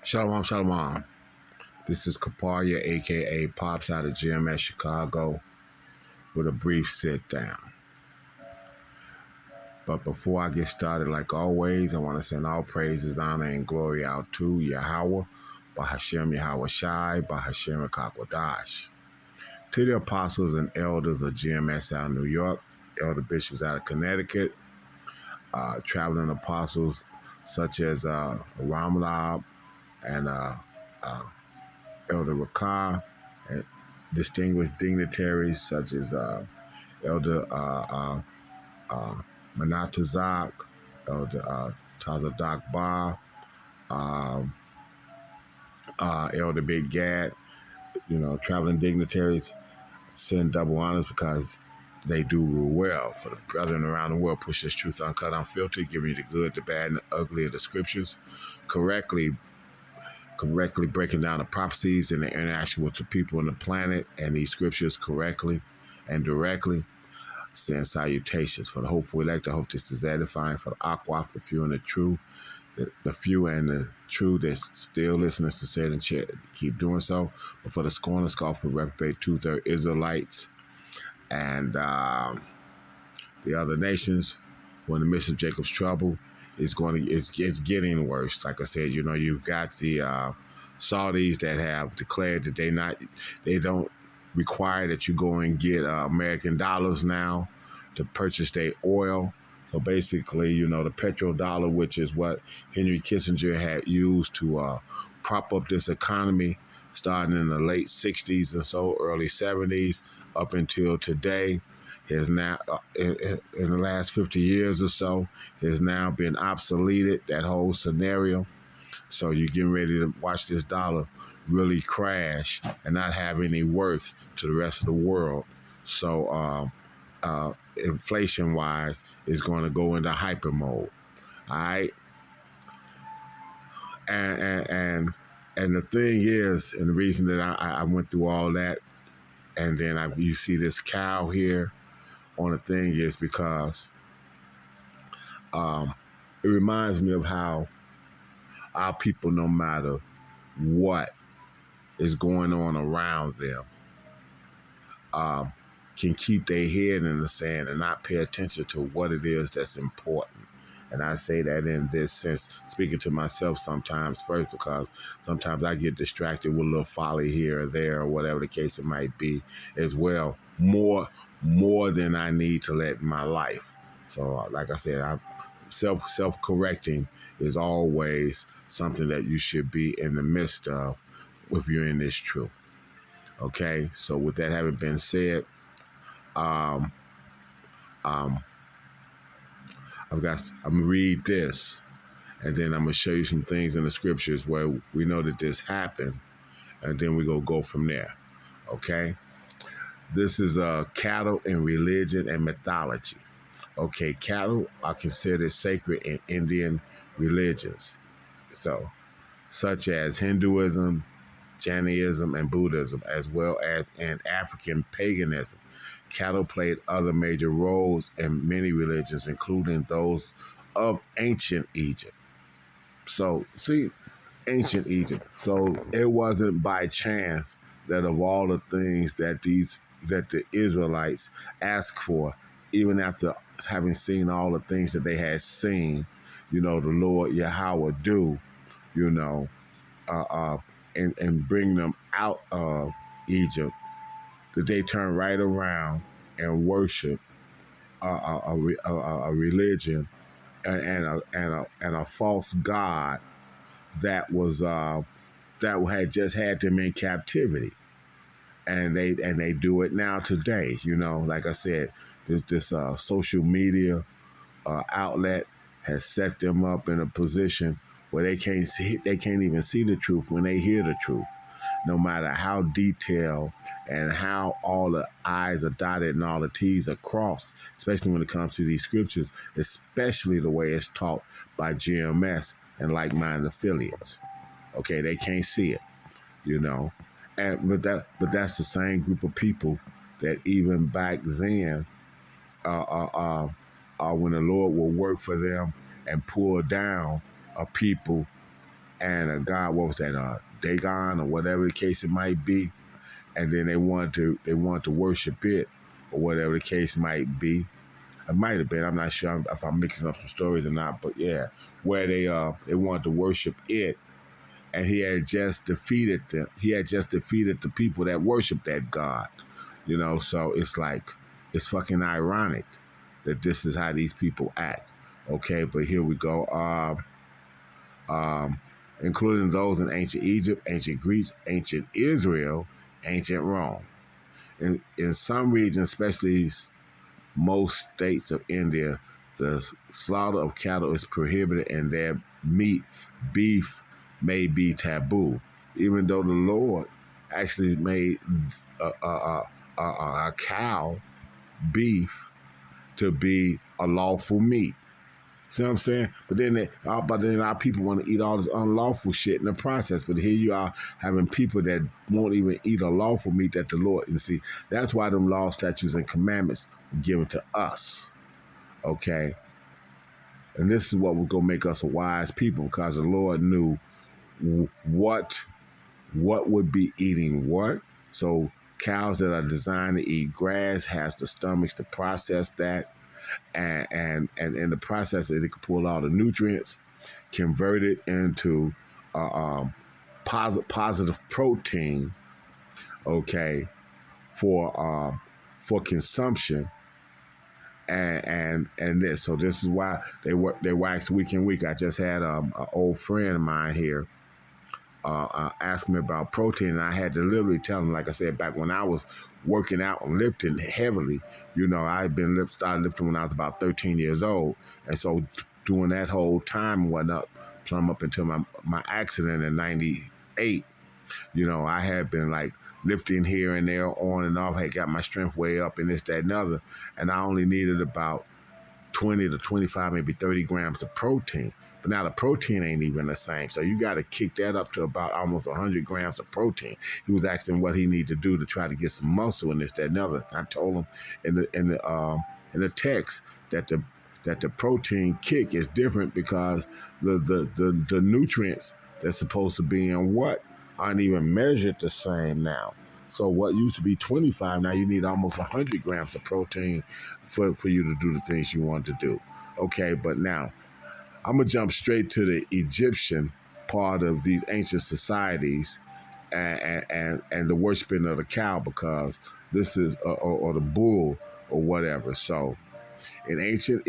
Shalom, shalom. This is Kaparia, aka Pops out of GMS Chicago, with a brief sit down. But before I get started, like always, I want to send all praises, honor, and glory out to Yahweh, Bahashem Yahweh Shai, Bahashem Kakwadash. To the apostles and elders of GMS out of New York, elder bishops out of Connecticut, traveling apostles such as Ramlab and Elder Rakah, and distinguished dignitaries such as Elder Manatazak, Elder Tazadak Ba, um, Elder Big Gad, traveling dignitaries send double honors because they do rule well. For the brethren around the world, push this truth uncut, unfiltered, giving you the good, the bad, and the ugly of the scriptures, correctly breaking down the prophecies and the interaction with the people on the planet and these scriptures correctly and directly. Send salutations for the hopeful elect. I hope this is edifying for the aquaf, the few and the true, the few and the true that's still listening to say and keep doing so. But for the scorn and scoffer, reprobate, 2/3 Israelites and the other nations, who are in the midst of Jacob's trouble, it's getting worse. Like I said, you've got the Saudis that have declared that they don't require that you go and get American dollars now to purchase their oil. So basically, the petrodollar, which is what Henry Kissinger had used to prop up this economy, starting in the late 60s and so, early 70s, up until today, has now, in the last 50 years or so, has now been obsoleted, that whole scenario. So you're getting ready to watch this dollar really crash and not have any worth to the rest of the world. So inflation-wise, is going to go into hyper mode. All right? And the thing is, and the reason that I went through all that, and then you see this cow here on the thing, is because it reminds me of how our people, no matter what is going on around them, can keep their head in the sand and not pay attention to what it is that's important. And I say that in this sense, speaking to myself sometimes first, because sometimes I get distracted with a little folly here or there, or whatever the case it might be, as well, more than I need to let in my life. So, like I said, self-correcting is always something that you should be in the midst of if you're in this truth. Okay, so with that having been said, I'm gonna read this, and then I'm gonna show you some things in the scriptures where we know that this happened, and then we go from there. Okay, this is cattle in religion and mythology. Okay, cattle are considered sacred in Indian religions, so such as Hinduism, Jainism, and Buddhism, as well as in African paganism. Cattle played other major roles in many religions, including those of ancient Egypt. So, see, ancient Egypt. So it wasn't by chance that of all the things that the Israelites asked for, even after having seen all the things that they had seen, the Lord Yahweh do, and bring them out of Egypt, that they turn right around and worship a religion and a false god that was that had just had them in captivity, and they do it now today. Like I said, this social media outlet has set them up in a position where they can't even see the truth when they hear the truth, no matter how detailed and how all the I's are dotted and all the T's are crossed, especially when it comes to these scriptures, especially the way it's taught by GMS and like-minded affiliates. Okay, they can't see it, but that's the same group of people that even back then, when the Lord will work for them and pull down a people and a god, what was that, Dagon or whatever the case it might be, and then they wanted to worship it or whatever the case might be. It might have been. I'm not sure if I'm mixing up some stories or not, but yeah, where they wanted to worship it, and he had just defeated them. He had just defeated the people that worship that god. So it's like it's fucking ironic that this is how these people act. Okay, but here we go. Including those in ancient Egypt, ancient Greece, ancient Israel, ancient Rome. In some regions, especially most states of India, the slaughter of cattle is prohibited and their beef, may be taboo, even though the Lord actually made a cow beef to be a lawful meat. See what I'm saying? But then our people want to eat all this unlawful shit in the process. But here you are having people that won't even eat a lawful meat that the Lord. And see, that's why them laws, statutes, and commandments were given to us. Okay? And this is what will go make us a wise people, because the Lord knew what would be eating what. So cows that are designed to eat grass has the stomachs to process that. And in the process, it can pull all the nutrients, convert it into positive protein, okay, for consumption, and this. So this is why they wax week in week. I just had an old friend of mine here asked me about protein, and I had to literally tell him, like I said, back when I was working out and lifting heavily, I had started lifting when I was about 13 years old, and so during that whole time, went up, plumb up until my accident in '98, I had been like lifting here and there, on and off, had got my strength way up and this, that, and other, and I only needed about 20 to 25, maybe 30 grams of protein. But now the protein ain't even the same. So you got to kick that up to about almost 100 grams of protein. He was asking what he needed to do to try to get some muscle in this, that, and other. I told him in the text that the protein kick is different because the nutrients that's supposed to be in what aren't even measured the same now. So what used to be 25, now you need almost 100 grams of protein for you to do the things you want to do. Okay, but now I'm going to jump straight to the Egyptian part of these ancient societies and the worshiping of the cow, because this is, or the bull or whatever. So in ancient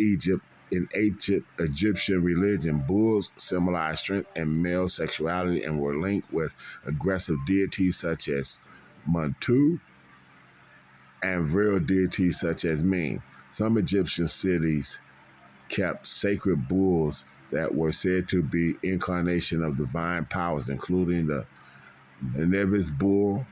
Egyptian religion, bulls symbolized strength and male sexuality and were linked with aggressive deities such as Montu and virile deities such as Ming. Some Egyptian cities kept sacred bulls that were said to be incarnation of divine powers, including the Nevis bull,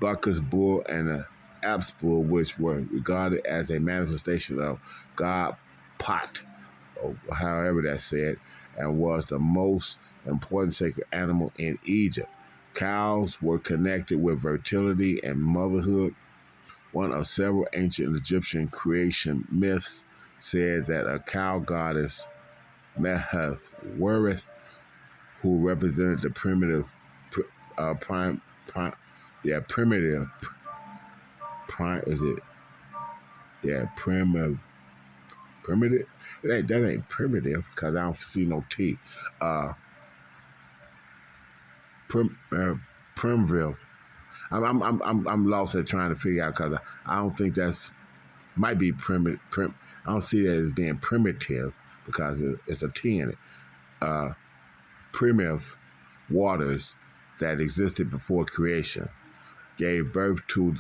Bacchus bull, and the Apis bull, which were regarded as a manifestation of God Pot, or however that's said, and was the most important sacred animal in Egypt. Cows were connected with fertility and motherhood. One of several ancient Egyptian creation myths said that a cow goddess, Meheth Wereth, who represented the primitive. That ain't primitive because I don't see no T. Primville. I'm lost at trying to figure out, because I don't think that's might be primitive. I don't see that as being primitive because it's a T in it. Primitive waters that existed before creation gave birth to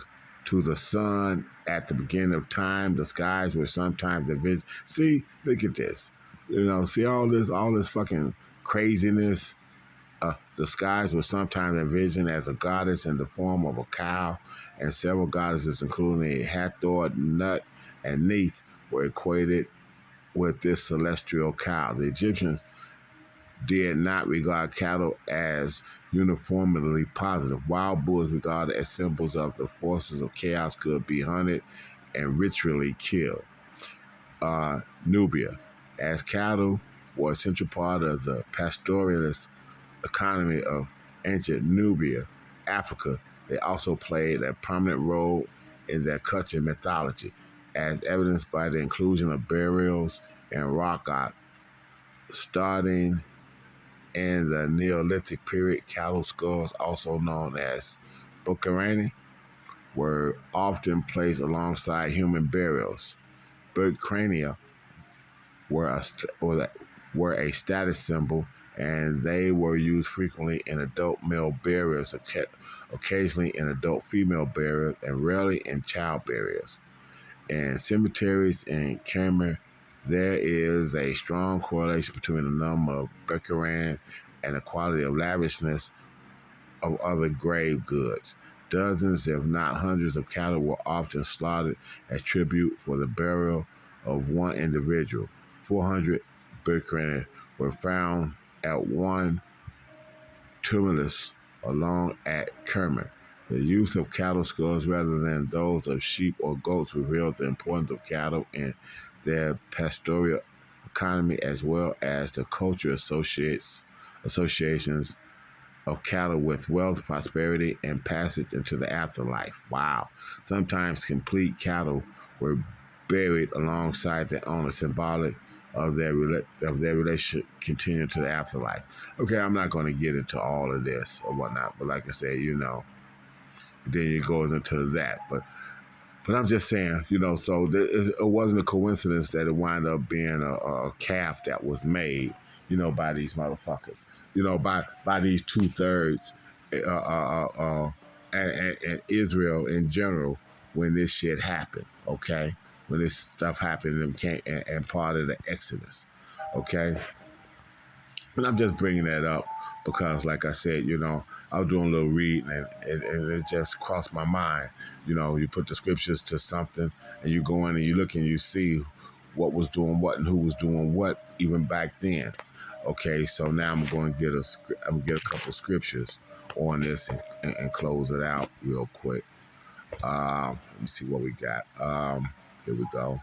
the sun at the beginning of time. The skies were sometimes envisioned. See, look at this. See all this fucking craziness. The skies were sometimes envisioned as a goddess in the form of a cow, and several goddesses, including Hathor, Nut, and Neith, were equated with this celestial cow. The Egyptians did not regard cattle as uniformly positive. Wild bulls, regarded as symbols of the forces of chaos, could be hunted and ritually killed. Nubia, as cattle were a central part of the pastoralist economy of ancient Nubia, Africa. They also played a prominent role in their culture mythology, as evidenced by the inclusion of burials and rock art. Starting in the Neolithic period, cattle skulls, also known as bukarani, were often placed alongside human burials. Bird crania were were a status symbol, and they were used frequently in adult male burials, occasionally in adult female burials, and rarely in child burials. In cemeteries in Cameroon, there is a strong correlation between the number of Bequeran and the quality of lavishness of other grave goods. Dozens, if not hundreds, of cattle were often slaughtered as tribute for the burial of one individual. 400 Bequeran were found at one tumulus along at Kermit. The use of cattle skulls rather than those of sheep or goats reveals the importance of cattle in their pastoral economy as well as the cultural associations of cattle with wealth, prosperity, and passage into the afterlife. Wow. Sometimes complete cattle were buried alongside their owner, symbolic of their relationship continuing to the afterlife. Okay, I'm not going to get into all of this or whatnot, but like I said, then it goes into that. But I'm just saying, so it wasn't a coincidence that it wound up being a calf that was made, by these motherfuckers, by these 2/3 uh, uh, uh, uh, and Israel in general when this shit happened, okay? When this stuff happened and part of the Exodus, okay? And I'm just bringing that up because, like I said, I was doing a little reading and it just crossed my mind. You put the scriptures to something and you go in and you look and you see what was doing what and who was doing what even back then. Okay, so now I'm going to get a couple scriptures on this and close it out real quick. Let me see what we got. Here we go.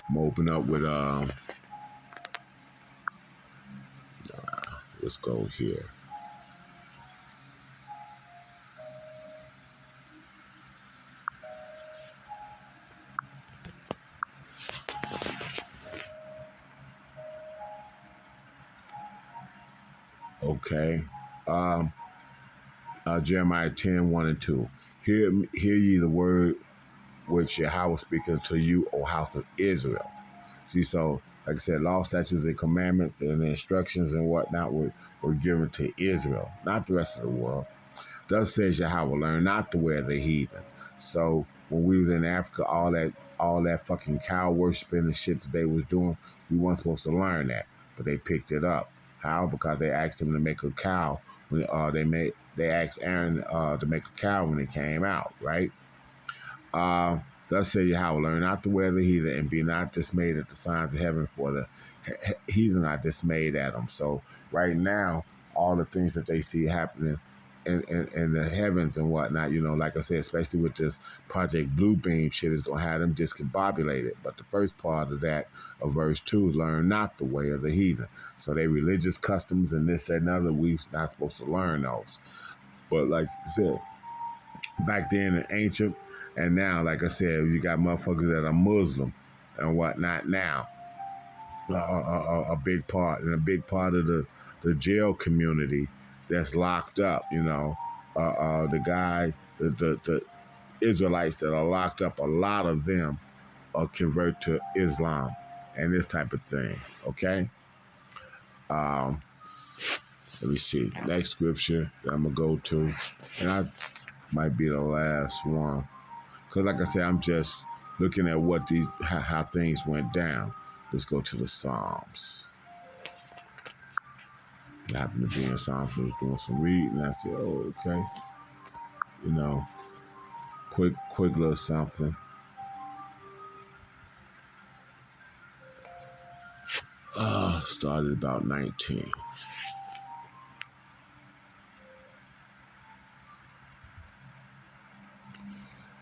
I'm gonna open up with let's go here. Okay. Um, Jeremiah 10:1 and 2. Hear ye the word which Yahweh speaketh to you, O house of Israel. See, so like I said, law, statutes, and commandments and the instructions and whatnot were given to Israel, not the rest of the world. Thus says Yahweh, learn not the way of the heathen. So when we was in Africa, all that fucking cow worshiping and shit that they was doing, we weren't supposed to learn that, but they picked it up. How? Because they asked them to make a cow when they asked Aaron to make a cow when it came out, right? Uh, Thus say Yahweh, learn not the way of the heathen, and be not dismayed at the signs of heaven, for the heathen are dismayed at them. So right now, all the things that they see happening in the heavens and whatnot, like I said, especially with this Project Bluebeam shit, is going to have them discombobulated. But the first part of that, of verse 2, is learn not the way of the heathen. So they religious customs and this, that, and other, we're not supposed to learn those. But like I said, back then in ancient, and now, like I said, you got motherfuckers that are Muslim and whatnot now. A big part, and a big part of the jail community that's locked up, the guys, the Israelites that are locked up, a lot of them are convert to Islam and this type of thing, okay? Um, Let me see. Next scripture that I'm going to go to, and I might be the last one. Because like I said, I'm just looking at how things went down. Let's go to the Psalms. I happened to be in Psalms. I was doing some reading, and I said, "Oh, okay, you know, quick little something." Started about 19.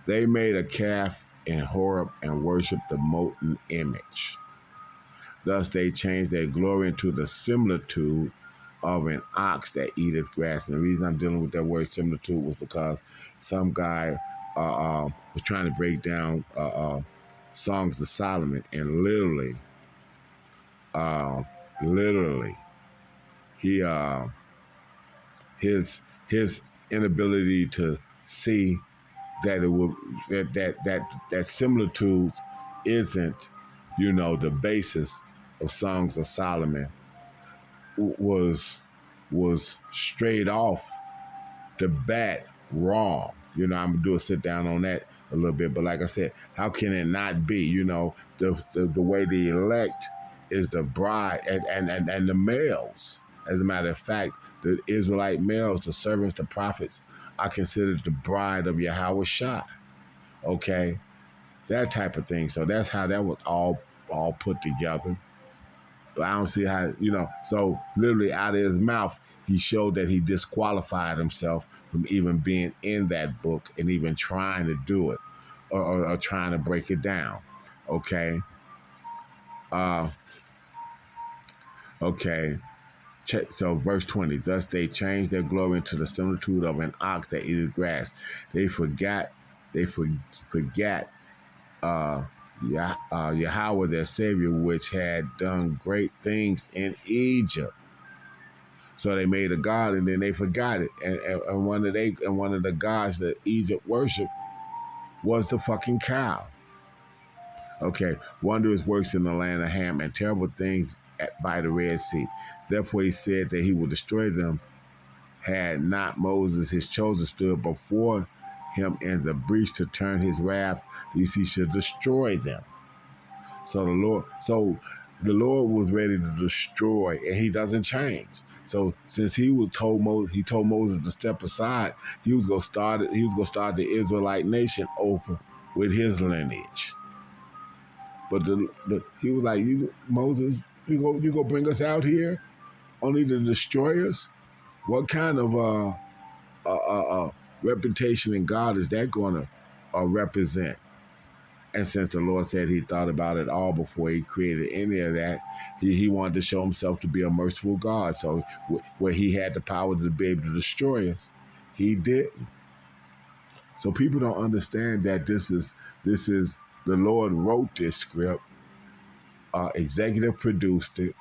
They made a calf in Horeb and worshiped the molten image. Thus they changed their glory into the similitude of an ox that eateth grass. And the reason I'm dealing with that word similitude was because some guy was trying to break down Songs of Solomon, and uh, literally, he his inability to see that it will that similitudes isn't, the basis of Songs of Solomon was straight off the bat wrong. I'm gonna do a sit down on that a little bit, but like I said, how can it not be? The way the elect is the bride and the males. As a matter of fact, the Israelite males, the servants, the prophets, are considered the bride of Yahweh Shah. Okay, that type of thing. So that's how that was all put together. But I don't see how, So literally out of his mouth, he showed that he disqualified himself from even being in that book and even trying to do it or trying to break it down. Okay. Uh, okay. So verse 20, thus they changed their glory into the similitude of an ox that eateth grass. They forgot Yahweh their Savior, which had done great things in Egypt. So they made a god, and then they forgot it. And one of the gods that Egypt worshipped was the fucking cow. Okay, wondrous works in the land of Ham and terrible things by the Red Sea. Therefore he said that he would destroy them, had not Moses his chosen stood before him in the breach to turn his wrath, lest he should destroy them. So the Lord was ready to destroy, and He doesn't change. So since he told Moses to step aside, he was gonna start it. He was gonna start the Israelite nation over with his lineage. But he was like, Moses, you go bring us out here only to destroy us? What kind of reputation in God is that going to represent? And since the Lord said he thought about it all before he created any of that, he wanted to show himself to be a merciful God. So where he had the power to be able to destroy us, he didn't. So people don't understand that this is the Lord wrote this script, executive produced it,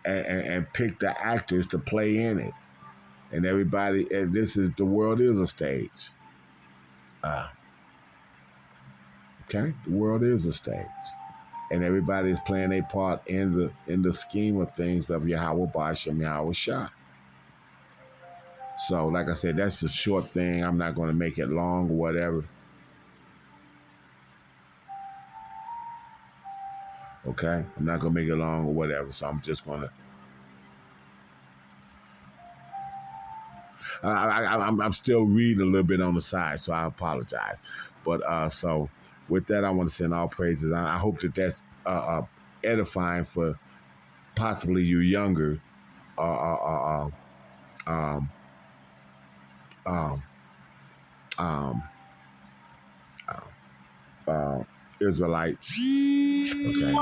and picked the actors to play in it. And everybody, and the world is a stage. Okay, the world is a stage. And everybody is playing a part in the scheme of things of Yahweh Bashem, Yahweh Shah. So, like I said, that's a short thing. I'm not going to make it long or whatever. Okay? I'm not going to make it long or whatever. So I'm just going to... I'm still reading a little bit on the side, so I apologize. But so with that, I want to send all praises. I hope that that's edifying for possibly you younger um, um, um, Israelites. Okay.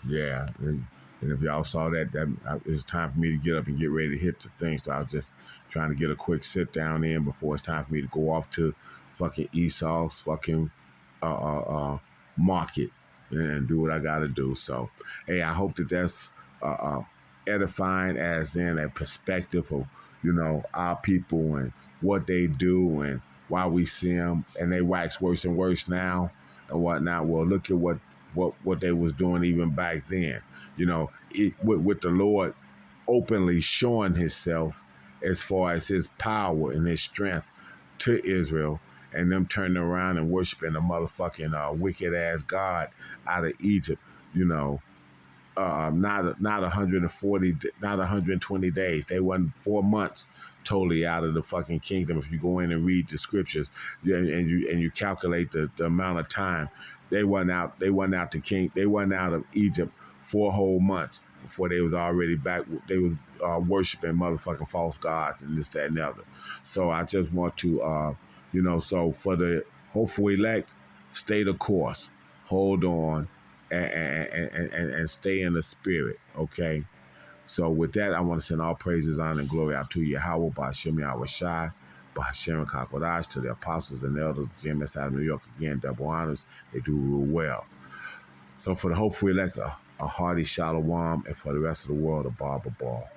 Yeah. And if y'all saw that, it's time for me to get up and get ready to hit the thing. So I was just trying to get a quick sit down in before it's time for me to go off to fucking Esau's fucking market and do what I got to do. So, hey, I hope that that's edifying, as in a perspective of, our people and what they do and why we see them, and they wax worse and worse now and whatnot. Well, look at what they was doing even back then. With the Lord openly showing Himself as far as His power and His strength to Israel, and them turning around and worshiping a motherfucking wicked ass God out of Egypt. Not 140, not 120 days. They went 4 months totally out of the fucking kingdom. If you go in and read the scriptures, and you calculate the amount of time, they went out of Egypt 4 whole months before they was already back. They was worshiping motherfucking false gods and this, that, and the other. So I just want to, so for the hopeful elect, stay the course. Hold on and stay in the spirit, okay? So with that, I want to send all praises, honor, and glory out to Yahweh, Ba'Shem Yahweh Shai, Ba'Shem Kakodash, to the apostles and elders, GMS out of New York, again, double honors. They do rule well. So for the hopeful elect, a hearty shalom, and for the rest of the world, a barber ball.